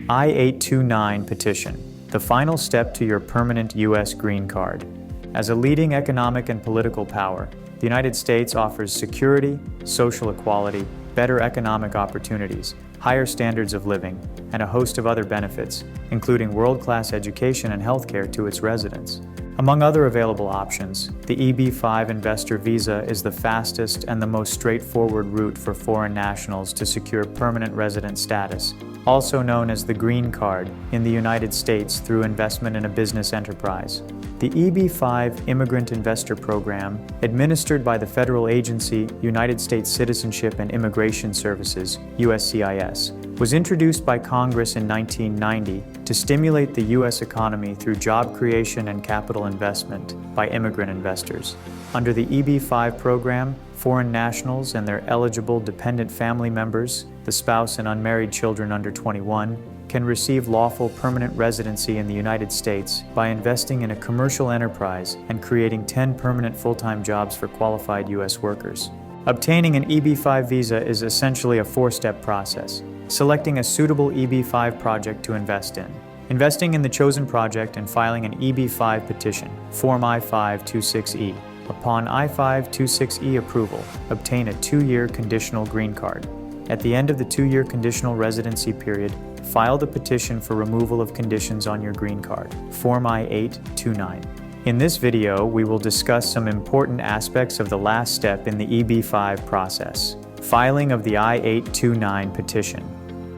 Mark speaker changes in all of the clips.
Speaker 1: I-829 petition, the final step to your permanent U.S. green card. As a leading economic and political power, the United States offers security, social equality, better economic opportunities, higher standards of living, and a host of other benefits, including world-class education and healthcare to its residents. Among other available options, the EB-5 investor visa is the fastest and the most straightforward route for foreign nationals to secure permanent resident status, also known as the green card, in the United States through investment in a business enterprise. The EB-5 Immigrant Investor Program, administered by the federal agency United States Citizenship and Immigration Services, USCIS, was introduced by Congress in 1990 to stimulate the U.S. economy through job creation and capital investment by immigrant investors. Under the EB-5 program, foreign nationals and their eligible dependent family members, the spouse and unmarried children under 21, can receive lawful permanent residency in the United States by investing in a commercial enterprise and creating 10 permanent full-time jobs for qualified U.S. workers. Obtaining an EB-5 visa is essentially a four-step process. Selecting a suitable EB-5 project to invest in, investing in the chosen project and filing an EB-5 petition, Form I-526E. Upon I-526E approval, obtain a 2-year conditional green card. At the end of the 2-year conditional residency period, file the petition for removal of conditions on your green card, Form I-829. In this video, we will discuss some important aspects of the last step in the EB-5 process, filing of the I-829 petition.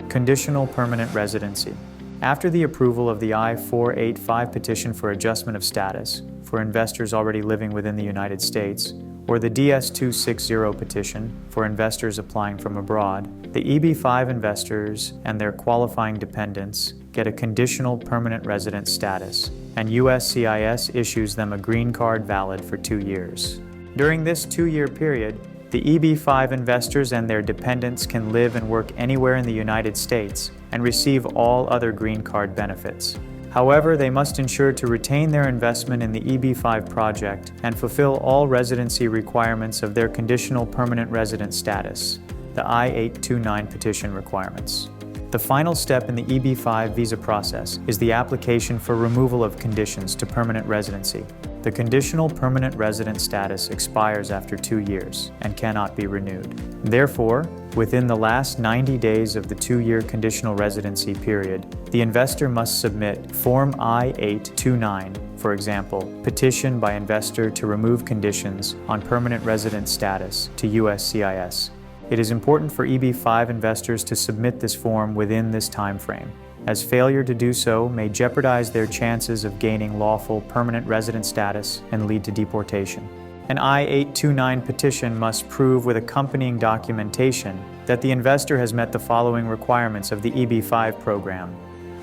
Speaker 1: Conditional permanent residency. After the approval of the I-485 petition for adjustment of status for investors already living within the United States, or the DS-260 petition for investors applying from abroad, the EB-5 investors and their qualifying dependents get a conditional permanent resident status, and USCIS issues them a green card valid for 2 years. During this 2-year period, the EB-5 investors and their dependents can live and work anywhere in the United States and receive all other green card benefits. However, they must ensure to retain their investment in the EB-5 project and fulfill all residency requirements of their conditional permanent resident status, the I-829 petition requirements. The final step in the EB-5 visa process is the application for removal of conditions to permanent residency. The conditional permanent resident status expires after 2 years and cannot be renewed. Therefore, within the last 90 days of the 2-year conditional residency period, the investor must submit Form I-829, for example, petition by investor to remove conditions on permanent resident status to USCIS. It is important for EB-5 investors to submit this form within this time frame, as failure to do so may jeopardize their chances of gaining lawful permanent resident status and lead to deportation. An I-829 petition must prove with accompanying documentation that the investor has met the following requirements of the EB-5 program.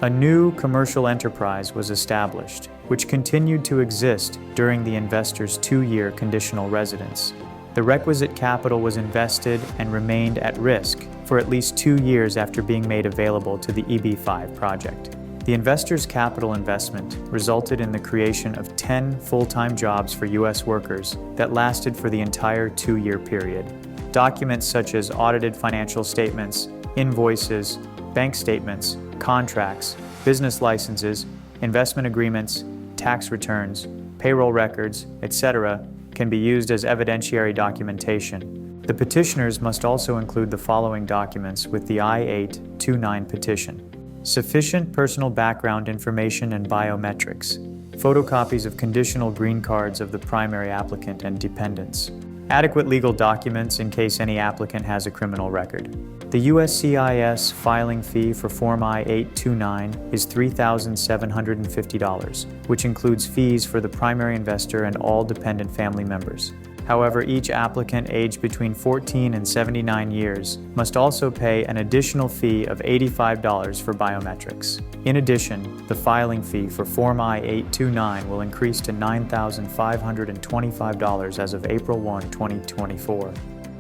Speaker 1: A new commercial enterprise was established, which continued to exist during the investor's 2-year conditional residence. The requisite capital was invested and remained at risk for at least 2 years after being made available to the EB-5 project. The investor's capital investment resulted in the creation of 10 full-time jobs for U.S. workers that lasted for the entire 2-year period. Documents such as audited financial statements, invoices, bank statements, contracts, business licenses, investment agreements, tax returns, payroll records, etc., can be used as evidentiary documentation. The petitioners must also include the following documents with the I-829 petition: sufficient personal background information and biometrics, photocopies of conditional green cards of the primary applicant and dependents, adequate legal documents in case any applicant has a criminal record. The USCIS filing fee for Form I-829 is $3,750, which includes fees for the primary investor and all dependent family members. However, each applicant aged between 14 and 79 years must also pay an additional fee of $85 for biometrics. In addition, the filing fee for Form I-829 will increase to $9,525 as of April 1, 2024.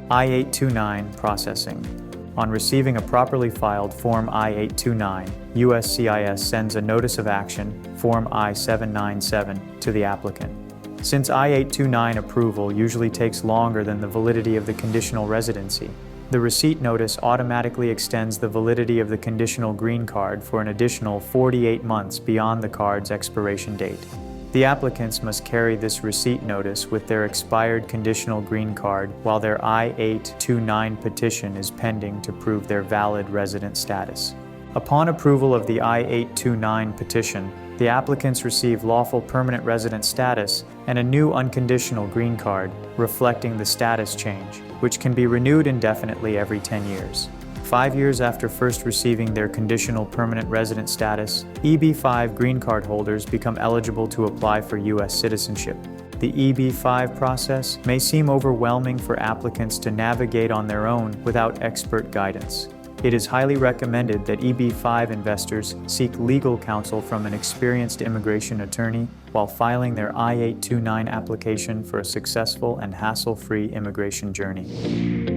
Speaker 1: I-829 processing. On receiving a properly filed Form I-829, USCIS sends a Notice of Action, Form I-797, to the applicant. Since I-829 approval usually takes longer than the validity of the conditional residency, The receipt notice automatically extends the validity of the conditional green card for an additional 48 months beyond the card's expiration date. The applicants must carry this receipt notice with their expired conditional green card while their I-829 petition is pending to prove their valid resident status. Upon approval of the I-829 petition, the applicants receive lawful permanent resident status and a new unconditional green card reflecting the status change, which can be renewed indefinitely every 10 years. 5 years after first receiving their conditional permanent resident status, EB-5 green card holders become eligible to apply for U.S. citizenship. The EB-5 process may seem overwhelming for applicants to navigate on their own without expert guidance. It is highly recommended that EB-5 investors seek legal counsel from an experienced immigration attorney while filing their I-829 application for a successful and hassle-free immigration journey.